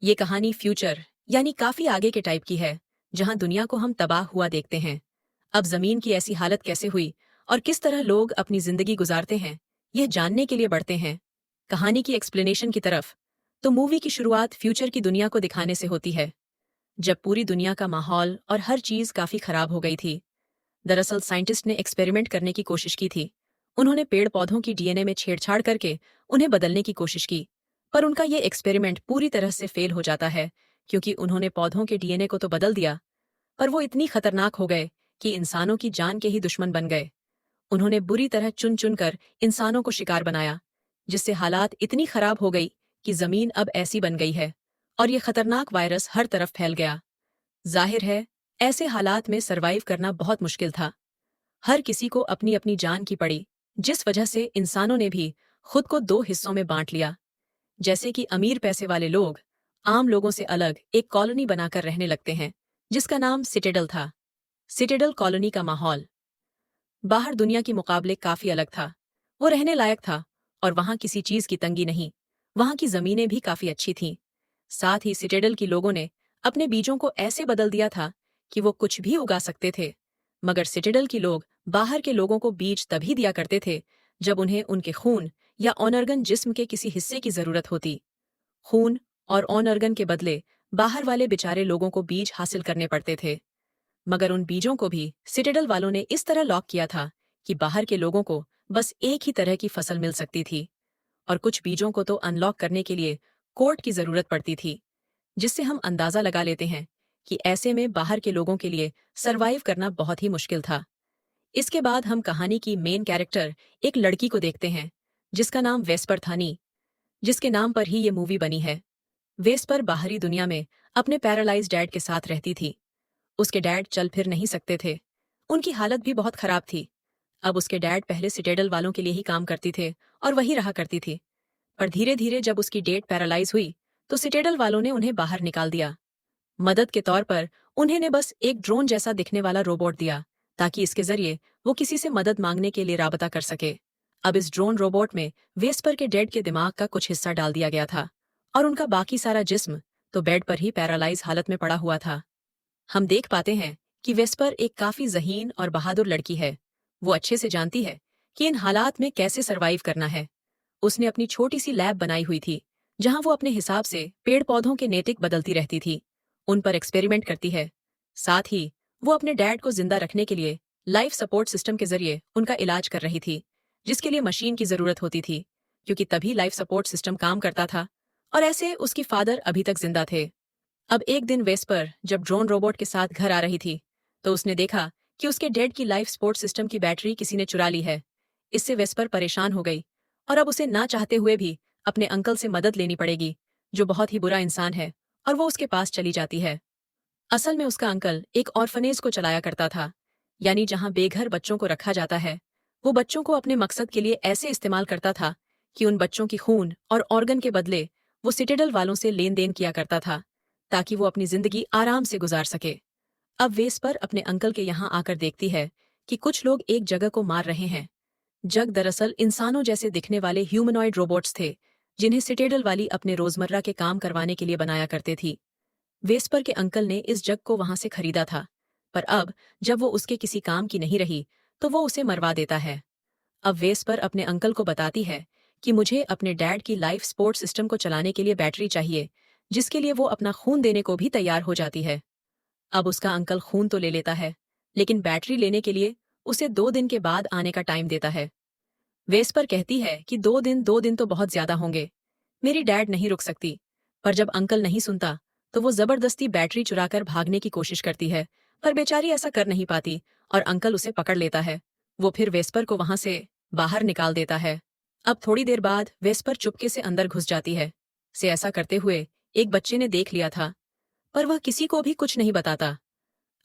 ये कहानी फ्यूचर यानी काफी आगे के टाइप की है, जहां दुनिया को हम तबाह हुआ देखते हैं। अब जमीन की ऐसी हालत कैसे हुई और किस तरह लोग अपनी जिंदगी गुजारते हैं, यह जानने के लिए बढ़ते हैं कहानी की एक्सप्लेनेशन की तरफ। तो मूवी की शुरुआत फ्यूचर की दुनिया को दिखाने से होती है, जब पूरी दुनिया का माहौल और हर चीज काफी खराब हो गई थी। दरअसल साइंटिस्ट ने एक्सपेरिमेंट करने की कोशिश की थी। उन्होंने पेड़ पौधों की डीएनए में छेड़छाड़ करके उन्हें बदलने की कोशिश की, पर उनका ये एक्सपेरिमेंट पूरी तरह से फेल हो जाता है, क्योंकि उन्होंने पौधों के डीएनए को तो बदल दिया, पर वो इतनी खतरनाक हो गए कि इंसानों की जान के ही दुश्मन बन गए। उन्होंने बुरी तरह चुन चुन कर इंसानों को शिकार बनाया, जिससे हालात इतनी खराब हो गई कि जमीन अब ऐसी बन गई है और ये खतरनाक वायरस हर तरफ फैल गया। जाहिर है, ऐसे हालात में सरवाइव करना बहुत मुश्किल था। हर किसी को अपनी अपनी जान की पड़ी, जिस वजह से इंसानों ने भी खुद को दो हिस्सों में बांट लिया। जैसे कि अमीर पैसे वाले लोग आम लोगों से अलग एक कॉलोनी बनाकर रहने लगते हैं, जिसका नाम सिटेडल था। सिटेडल कॉलोनी का माहौल बाहर दुनिया के मुकाबले काफी अलग था। वो रहने लायक था और वहां किसी चीज की तंगी नहीं। वहां की जमीनें भी काफी अच्छी थीं। साथ ही सिटेडल की लोगों ने अपने बीजों को ऐसे बदल दिया था कि वो कुछ भी उगा सकते थे। मगर सिटेडल के लोग बाहर के लोगों को बीज तभी दिया करते थे जब उन्हें उनके खून या ऑनर्गन जिस्म के किसी हिस्से की जरूरत होती। खून और ऑनर्गन के बदले बाहर वाले बेचारे लोगों को बीज हासिल करने पड़ते थे। मगर उन बीजों को भी सिटेडल वालों ने इस तरह लॉक किया था कि बाहर के लोगों को बस एक ही तरह की फसल मिल सकती थी, और कुछ बीजों को तो अनलॉक करने के लिए कोड की जरूरत पड़ती थी, जिससे हम अंदाजा लगा लेते हैं कि ऐसे में बाहर के लोगों के लिए सरवाइव करना बहुत ही मुश्किल था। इसके बाद हम कहानी की मेन कैरेक्टर एक लड़की को देखते हैं, जिसका नाम वेस्पर था, नी, जिसके नाम पर ही ये मूवी बनी है। वेस्पर बाहरी दुनिया में अपने पैरालाइज डैड के साथ रहती थी। उसके डैड चल फिर नहीं सकते थे। उनकी हालत भी बहुत खराब थी। अब उसके डैड पहले सिटेडल वालों के लिए ही काम करती थे और वही रहा करती थी। पर धीरे धीरे जब उसकी डेट पैरालाइज हुई, तो सिटेडल वालों ने उन्हें बाहर निकाल दिया। मदद के तौर पर उन्हें ने बस एक ड्रोन जैसा दिखने वाला रोबोट दिया, ताकि इसके जरिए वो किसी से मदद मांगने के लिए राबता कर सके। अब इस ड्रोन रोबोट में वेस्पर के डेड के दिमाग का कुछ हिस्सा डाल दिया गया था, और उनका बाकी सारा जिस्म तो बेड पर ही पैरालाइज हालत में पड़ा हुआ था। हम देख पाते हैं कि वेस्पर एक काफी ज़हीन और बहादुर लड़की है। वो अच्छे से जानती है कि इन हालात में कैसे सरवाइव करना है। उसने अपनी छोटी सी लैब बनाई हुई थी, जहां वो अपने हिसाब से पेड़ पौधों के नेटिक बदलती रहती थी, उन पर एक्सपेरिमेंट करती है। साथ ही वो अपने डैड को जिंदा रखने के लिए लाइफ सपोर्ट सिस्टम के जरिए उनका इलाज कर रही थी, जिसके लिए मशीन की जरूरत होती थी, क्योंकि तभी लाइफ सपोर्ट सिस्टम काम करता था। और ऐसे उसकी फादर अभी तक जिंदा थे। अब एक दिन वेस्पर जब ड्रोन रोबोट के साथ घर आ रही थी, तो उसने देखा कि उसके डेड की लाइफ सपोर्ट सिस्टम की बैटरी किसी ने चुरा ली है। इससे वेस्पर परेशान हो गई, और अब उसे ना चाहते हुए भी अपने अंकल से मदद लेनी पड़ेगी, जो बहुत ही बुरा इंसान है, और वो उसके पास चली जाती है। असल में उसका अंकल एक ऑर्फनेज को चलाया करता था, यानी जहां बेघर बच्चों को रखा जाता है। वो बच्चों को अपने मकसद के लिए ऐसे इस्तेमाल करता था कि उन बच्चों की खून और ऑर्गन के बदले वो सिटेडल वालों से लेन देन किया करता था, ताकि वो अपनी जिंदगी आराम से गुजार सके। अब वेस्पर अपने अंकल के यहाँ आकर देखती है कि कुछ लोग एक जगह को मार रहे हैं। जग दरअसल इंसानों जैसे दिखने वाले ह्यूमनॉइड रोबोट्स थे, जिन्हें सिटेडल वाली अपने रोजमर्रा के काम करवाने के लिए बनाया करते थी। वेस्पर के अंकल ने इस जग को वहां से खरीदा था, पर अब जब वो उसके किसी काम की नहीं रही, तो वो उसे मरवा देता है। अब वेस्पर अपने अंकल को बताती है कि मुझे अपने डैड की लाइफ सपोर्ट सिस्टम को चलाने के लिए बैटरी चाहिए, जिसके लिए वो अपना खून देने को भी तैयार हो जाती है। अब उसका अंकल खून तो ले लेता है, लेकिन बैटरी लेने के लिए उसे 2 दिन के बाद आने का टाइम देता है। वेस्पर कहती है कि 2 दिन तो बहुत ज्यादा होंगे, मेरी डैड नहीं रुक सकती। पर जब अंकल नहीं सुनता, तो वो जबरदस्ती बैटरी चुराकर भागने की कोशिश करती है, पर बेचारी ऐसा कर नहीं पाती, और अंकल उसे पकड़ लेता है। वो फिर वेस्पर को वहां से बाहर निकाल देता है। अब थोड़ी देर बाद वेस्पर चुपके से अंदर घुस जाती है। से ऐसा करते हुए एक बच्चे ने देख लिया था, पर वह किसी को भी कुछ नहीं बताता।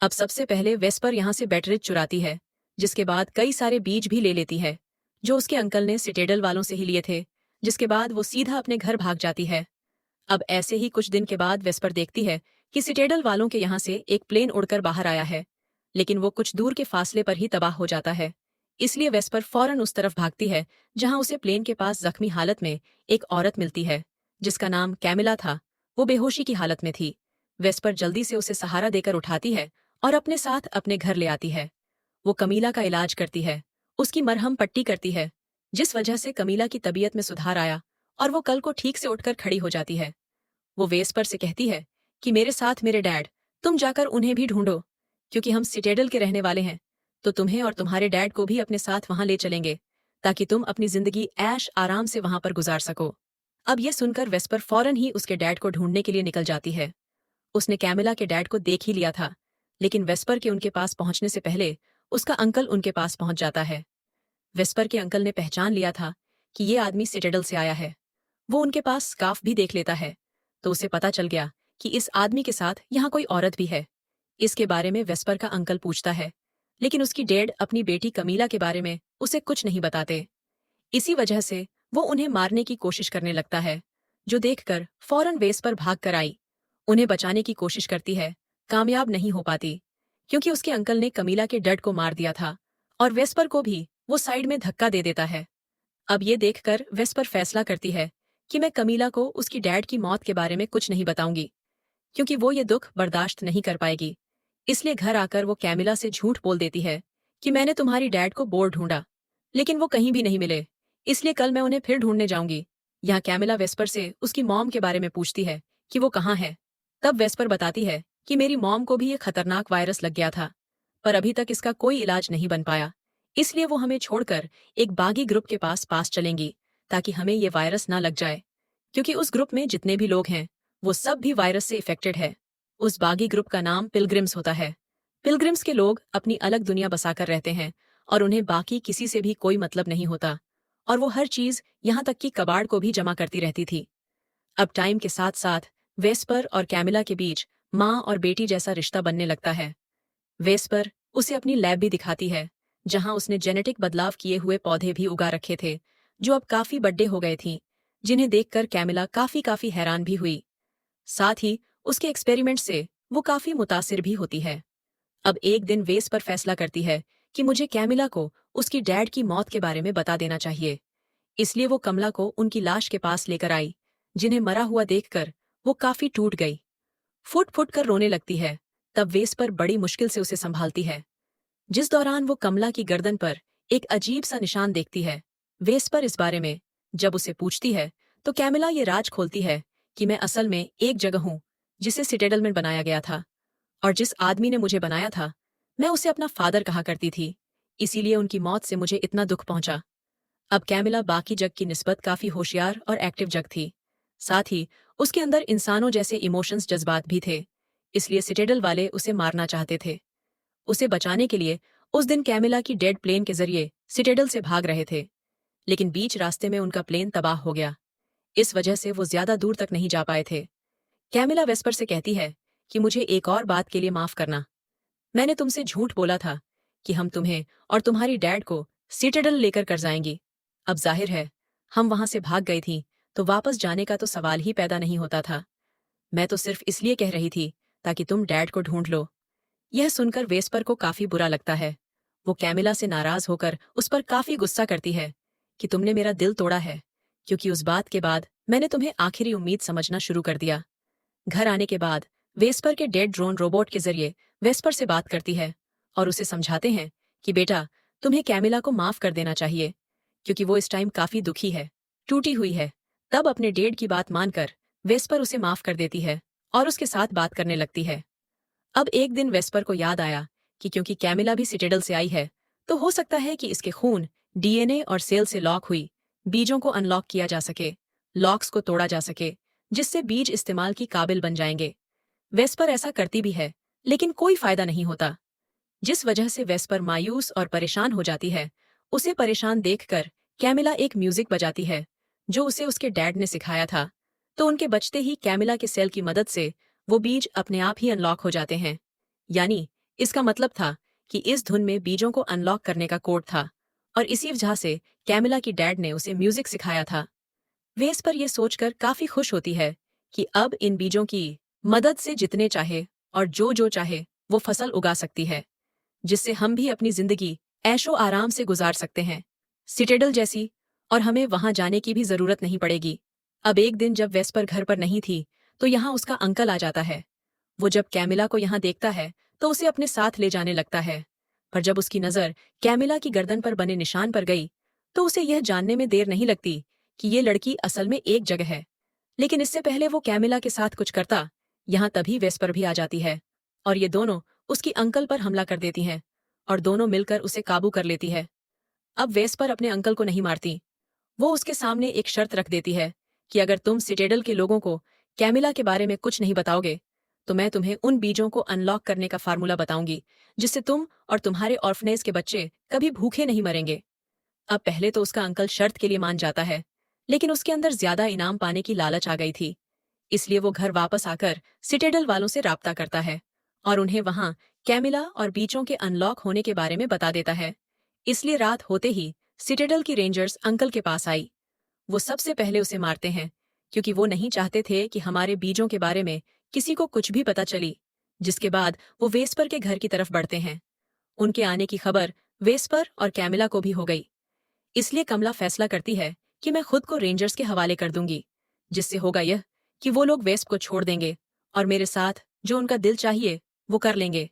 अब सबसे पहले वेस्पर यहाँ से बैटरी चुराती है, जिसके बाद कई सारे बीज भी ले लेती है, जो उसके अंकल ने सिटेडल वालों से ही लिए थे। जिसके बाद वो सीधा अपने घर भाग जाती है। अब ऐसे ही कुछ दिन के बाद वेस्पर देखती है कि सिटेडल वालों के यहाँ से एक प्लेन उड़कर बाहर आया है, लेकिन वो कुछ दूर के फासले पर ही तबाह हो जाता है। इसलिए वेस्पर फौरन उस तरफ भागती है, जहां उसे प्लेन के पास जख्मी हालत में एक औरत मिलती है, जिसका नाम कैमिला था। वो बेहोशी की हालत में थी। वेस्पर जल्दी से उसे सहारा देकर उठाती है और अपने साथ अपने घर ले आती है। वो कमीला का इलाज करती है, उसकी मरहम पट्टी करती है, जिस वजह से कमीला की तबीयत में सुधार आया और वो कल को ठीक से उठकर खड़ी हो जाती है। वो वेस्पर से कहती है कि मेरे साथ मेरे डैड, तुम जाकर उन्हें भी ढूंढो, क्योंकि हम सिटेडल के रहने वाले हैं, तो तुम्हें और तुम्हारे डैड को भी अपने साथ वहां ले चलेंगे, ताकि तुम अपनी जिंदगी ऐश आराम से वहां पर गुजार सको। अब यह सुनकर वेस्पर फौरन ही उसके डैड को ढूंढने के लिए निकल जाती है। उसने कैमिला के डैड को देख ही लिया था, लेकिन वेस्पर के उनके पास पहुंचने से पहले उसका अंकल उनके पास पहुंच जाता है। वेस्पर के अंकल ने पहचान लिया था कि ये आदमी सिटेडल से आया है। वो उनके पास स्कार्फ भी देख लेता है, तो उसे पता चल गया कि इस आदमी के साथ यहाँ कोई औरत भी है। इसके बारे में वेस्पर का अंकल पूछता है, लेकिन उसकी डैड अपनी बेटी कमीला के बारे में उसे कुछ नहीं बताते। इसी वजह से वो उन्हें मारने की कोशिश करने लगता है, जो देखकर फौरन वेस्पर भाग कर आई। उन्हें बचाने की कोशिश करती है, कामयाब नहीं हो पाती, क्योंकि उसके अंकल ने कमीला के डैड को मार दिया था और वेस्पर को भी वो साइड में धक्का दे देता है। अब ये देखकर वेस्पर फैसला करती है कि मैं कमीला को उसकी डैड की मौत के बारे में कुछ नहीं बताऊंगी, क्योंकि वो ये दुख बर्दाश्त नहीं कर पाएगी। इसलिए घर आकर वो कैमिला से झूठ बोल देती है कि मैंने तुम्हारी डैड को बोर ढूंढा, लेकिन वो कहीं भी नहीं मिले, इसलिए कल मैं उन्हें फिर ढूंढने जाऊंगी। यहाँ कैमिला वेस्पर से उसकी मॉम के बारे में पूछती है कि वो कहाँ है। तब वेस्पर बताती है कि मेरी मॉम को भी ये खतरनाक वायरस लग गया था, पर अभी तक इसका कोई इलाज नहीं बन पाया, इसलिए वो हमें छोड़कर एक बागी ग्रुप के पास चलेंगी, ताकि हमें ये वायरस ना लग जाए, क्योंकि उस ग्रुप में जितने भी लोग हैं वो सब भी वायरस से इफेक्टेड है। उस बागी ग्रुप का नाम पिलग्रिम्स होता है। पिलग्रिम्स के लोग अपनी अलग दुनिया बसाकर रहते हैं और उन्हें बाकी किसी से भी कोई मतलब नहीं होता, और वो हर चीज यहाँ तक कि कबाड़ को भी जमा करती रहती थी। अब टाइम के साथ साथ वेस्पर और कैमिला के बीच माँ और बेटी जैसा रिश्ता बनने लगता है। वेस्पर उसे अपनी लैब भी दिखाती है, जहां उसने जेनेटिक बदलाव किए हुए पौधे भी उगा रखे थे, जो अब काफी बड्डे हो गए थी, जिन्हें देखकर कैमिला काफी हैरान भी हुई। साथ ही उसके एक्सपेरिमेंट से वो काफी मुतासिर भी होती है। अब एक दिन वेस्पर फैसला करती है कि मुझे कैमिला को उसकी डैड की मौत के बारे में बता देना चाहिए। इसलिए वो कमला को उनकी लाश के पास लेकर आई, जिन्हें मरा हुआ देखकर वो काफी टूट गई, फुट फुट कर रोने लगती है। तब वेस्पर बड़ी मुश्किल से उसे संभालती है, जिस दौरान वो कमला की गर्दन पर एक अजीब सा निशान देखती है। वेस्पर इस बारे में जब उसे पूछती है, तो कैमिला ये राज खोलती है कि मैं असल में एक जगह हूँ जिसे सिटेडल में बनाया गया था, और जिस आदमी ने मुझे बनाया था मैं उसे अपना फादर कहा करती थी, इसीलिए उनकी मौत से मुझे इतना दुख पहुंचा। अब कैमिला बाकी जग की निस्बत काफी होशियार और एक्टिव जग थी। साथ ही उसके अंदर इंसानों जैसे इमोशंस, जज्बात भी थे, इसलिए सिटेडल वाले उसे मारना चाहते थे। उसे बचाने के लिए उस दिन कैमिला की डेड प्लेन के जरिए सिटेडल से भाग रहे थे, लेकिन बीच रास्ते में उनका प्लेन तबाह हो गया। इस वजह से वो ज्यादा दूर तक नहीं जा पाए थे। कैमिला वेस्पर से कहती है कि मुझे एक और बात के लिए माफ करना। मैंने तुमसे झूठ बोला था कि हम तुम्हें और तुम्हारी डैड को सिटेडल लेकर कर जाएंगी। अब जाहिर है हम वहां से भाग गई थी, तो वापस जाने का तो सवाल ही पैदा नहीं होता था। मैं तो सिर्फ इसलिए कह रही थी ताकि तुम डैड को ढूंढ लो। यह सुनकर वेस्पर को काफी बुरा लगता है। वो कैमिला से नाराज होकर उस पर काफी गुस्सा करती है कि तुमने मेरा दिल तोड़ा है, क्योंकि उस बात के बाद मैंने तुम्हें आखिरी उम्मीद समझना शुरू कर दिया। घर आने के बाद वेस्पर के डेड ड्रोन रोबोट के जरिए वेस्पर से बात करती है और उसे समझाते हैं कि बेटा, तुम्हें कैमिला को माफ कर देना चाहिए, क्योंकि वो इस टाइम काफी दुखी है, टूटी हुई है। तब अपने डेड की बात मानकर वेस्पर उसे माफ कर देती है और उसके साथ बात करने लगती है। अब एक दिन वेस्पर को याद आया कि क्योंकि कैमिला भी सिटेडल से आई है, तो हो सकता है कि इसके खून, डीएनए और सेल से लॉक हुई बीजों को अनलॉक किया जा सके, लॉक्स को तोड़ा जा सके, जिससे बीज इस्तेमाल की काबिल बन जाएंगे। वेस्पर ऐसा करती भी है, लेकिन कोई फायदा नहीं होता, जिस वजह से वेस्पर मायूस और परेशान हो जाती है। उसे परेशान देखकर कैमिला एक म्यूजिक बजाती है, जो उसे उसके डैड ने सिखाया था, तो उनके बचते ही कैमिला के सेल की मदद से वो बीज अपने आप ही अनलॉक हो जाते हैं। यानी इसका मतलब था कि इस धुन में बीजों को अनलॉक करने का कोड था, और इसी वजह से कैमिला की डैड ने उसे म्यूजिक सिखाया था। वेस्पर ये सोचकर काफी खुश होती है कि अब इन बीजों की मदद से जितने चाहे और जो चाहे वो फसल उगा सकती है, जिससे हम भी अपनी जिंदगी ऐशो आराम से गुजार सकते हैं, सिटेडल जैसी, और हमें वहां जाने की भी जरूरत नहीं पड़ेगी। अब एक दिन जब वेस्पर घर पर नहीं थी, तो यहाँ उसका अंकल आ जाता है। वो जब कैमिला को यहाँ देखता है तो उसे अपने साथ ले जाने लगता है। पर जब उसकी नज़र कैमिला की गर्दन पर बने निशान पर गई तो उसे यह जानने में देर नहीं लगती कि ये लड़की असल में एक जगह है। लेकिन इससे पहले वो कैमिला के साथ कुछ करता, यहाँ तभी वेस्पर भी आ जाती है और ये दोनों उसकी अंकल पर हमला कर देती हैं और दोनों मिलकर उसे काबू कर लेती है। अब वेस्पर अपने अंकल को नहीं मारती। वो उसके सामने एक शर्त रख देती है कि अगर तुम सिटेडल के लोगों को कैमिला के बारे में कुछ नहीं बताओगे तो मैं तुम्हें उन बीजों को अनलॉक करने का फार्मूला बताऊंगी जिससे तुम और तुम्हारे ऑर्फनेज के बच्चे कभी भूखे नहीं मरेंगे। अब पहले तो उसका अंकल शर्त के लिए मान जाता है, लेकिन उसके अंदर ज्यादा इनाम पाने की लालच आ गई थी। इसलिए वो घर वापस आकर सिटेडल वालों से राब्ता करता है और उन्हें वहां कैमिला और बीचों के अनलॉक होने के बारे में बता देता है। इसलिए रात होते ही सिटेडल की रेंजर्स अंकल के पास आई। वो सबसे पहले उसे मारते हैं क्योंकि वो नहीं चाहते थे कि हमारे बीजों के बारे में किसी को कुछ भी पता चली। जिसके बाद वो वेस्पर के घर की तरफ बढ़ते हैं। उनके आने की खबर वेस्पर और कैमिला को भी हो गई। इसलिए कमला फैसला करती है कि मैं खुद को रेंजर्स के हवाले कर दूंगी, जिससे होगा यह कि वो लोग वेस्प को छोड़ देंगे और मेरे साथ जो उनका दिल चाहिए वो कर लेंगे।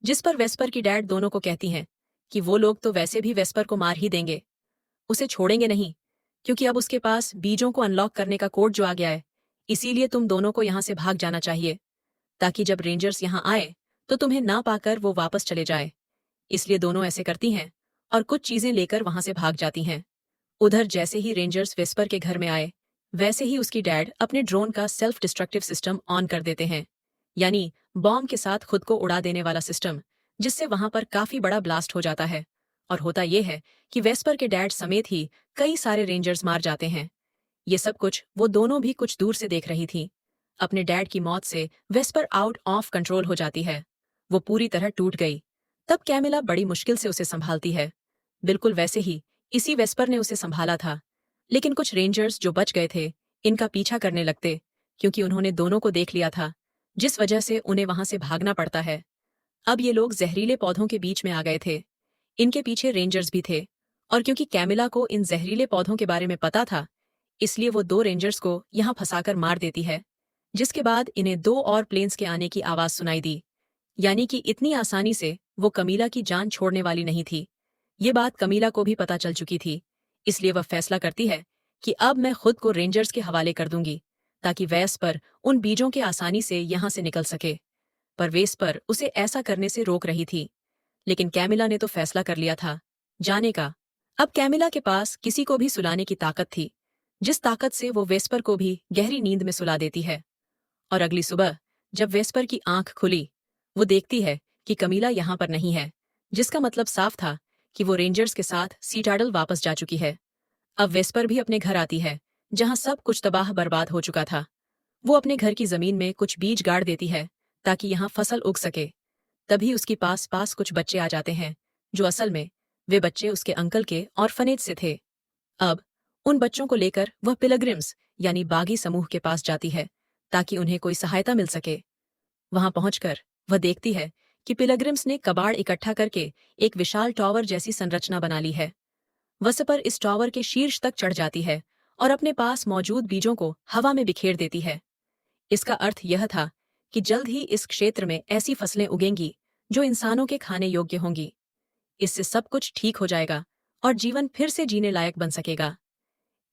जिस पर वेस्पर की डैड दोनों को कहती हैं कि वो लोग तो वैसे भी वेस्पर को मार ही देंगे, उसे छोड़ेंगे नहीं, क्योंकि अब उसके पास बीजों को अनलॉक करने का कोड जो आ गया है। इसीलिए तुम दोनों को यहाँ से भाग जाना चाहिए ताकि जब रेंजर्स यहाँ आए तो तुम्हें ना पाकर वो वापस चले जाए। इसलिए दोनों ऐसे करती हैं और कुछ चीजें लेकर वहां से भाग जाती हैं। उधर जैसे ही रेंजर्स वेस्पर के घर में आए वैसे ही उसकी डैड अपने ड्रोन का सेल्फ डिस्ट्रक्टिव सिस्टम ऑन कर देते हैं, यानी बॉम्ब के साथ खुद को उड़ा देने वाला सिस्टम, जिससे वहां पर काफी बड़ा ब्लास्ट हो जाता है। और होता यह है कि वेस्पर के डैड समेत ही कई सारे रेंजर्स मार जाते हैं। ये सब कुछ वो दोनों भी कुछ दूर से देख रही थी। अपने डैड की मौत से वेस्पर आउट ऑफ कंट्रोल हो जाती है। वो पूरी तरह टूट गई। तब कैमिला बड़ी मुश्किल से उसे संभालती है। बिल्कुल वैसे ही इसी वेस्पर ने उसे संभाला था। लेकिन कुछ रेंजर्स जो बच गए थे इनका पीछा करने लगते, क्योंकि उन्होंने दोनों को देख लिया था, जिस वजह से उन्हें वहां से भागना पड़ता है। अब ये लोग जहरीले पौधों के बीच में आ गए थे। इनके पीछे रेंजर्स भी थे और क्योंकि कैमिला को इन जहरीले पौधों के बारे में पता था, इसलिए वो दो रेंजर्स को यहाँ फंसाकर मार देती है। जिसके बाद इन्हें दो और प्लेन्स के आने की आवाज सुनाई दी, यानी कि इतनी आसानी से वो कमीला की जान छोड़ने वाली नहीं थी। ये बात कमीला को भी पता चल चुकी थी। इसलिए वह फैसला करती है कि अब मैं खुद को रेंजर्स के हवाले कर दूंगी ताकि वेस्पर उन बीजों के आसानी से यहाँ से निकल सके। पर वेस्पर उसे ऐसा करने से रोक रही थी। लेकिन कैमिला ने तो फैसला कर लिया था जाने का। अब कैमिला के पास किसी को भी सुलाने की ताकत थी, जिस ताकत से वो वेस्पर को भी गहरी नींद में सुला देती है। और अगली सुबह जब वेस्पर की आंख खुली, वो देखती है कि कमीला यहाँ पर नहीं है, जिसका मतलब साफ था कि वो रेंजर्स के साथ सीटाडल वापस जा चुकी है। अब वेस्पर भी अपने घर आती है, जहाँ सब कुछ तबाह बर्बाद हो चुका था। वो अपने घर की जमीन में कुछ बीज गाड़ देती है ताकि यहाँ फसल उग सके। तभी उसके पास पास कुछ बच्चे आ जाते हैं, जो असल में वे बच्चे उसके अंकल के ऑर्फनेज से थे। अब उन बच्चों को लेकर वह पिलग्रिम्स यानी बागी समूह के पास जाती है ताकि उन्हें कोई सहायता मिल सके। वहां पहुंचकर वह देखती है कि पिलग्रिम्स ने कबाड़ इकट्ठा करके एक विशाल टॉवर जैसी संरचना बना ली है। वह पर इस टॉवर के शीर्ष तक चढ़ जाती है और अपने पास मौजूद बीजों को हवा में बिखेर देती है। इसका अर्थ यह था कि जल्द ही इस क्षेत्र में ऐसी फसलें उगेंगी जो इंसानों के खाने योग्य होंगी। इससे सब कुछ ठीक हो जाएगा और जीवन फिर से जीने लायक बन सकेगा।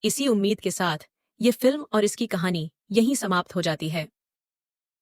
इसी उम्मीद के साथ ये फिल्म और इसकी कहानी यहीं समाप्त हो जाती है।